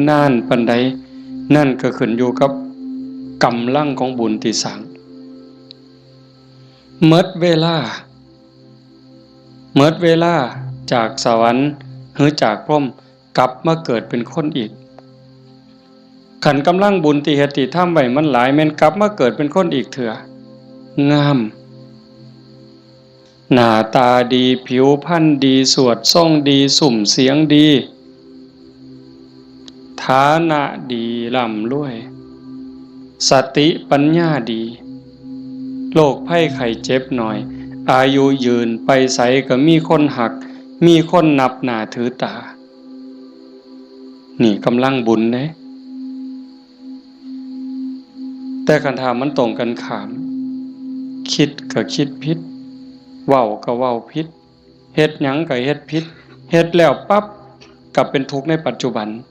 นานปานใดนั่นก็ขึ้นอยู่กับกำลังของบุญที่สร้างเมิดเวลาจากสวรรค์หรือจากพรหมกลับมาเกิดเป็นคนอีกขันกำลังบุญที่เฮ็ดที่ทำไว้มันหลายแม่นกลับมาเกิดเป็นคนอีกเถื่องามหน้าตาดีผิวพรรณดีสวดทรงดีสุ่มเสียงดีฐานะดีร่ำรวยสติปัญญาดีโรคภัยไข้เจ็บหน่อยอายุยืนไปไสก็มีคนหักมีคนนับหน้าถือตานี่กำลังบุญเด้แต่คันถามมันตรงกันข้ามคิดก็คิดผิดเว้าก็เว้าผิดเฮ็ดหยังก็เฮ็ดผิดเฮ็ดแล้วปั๊บกลับเป็นทุกข์ในปัจจุบัน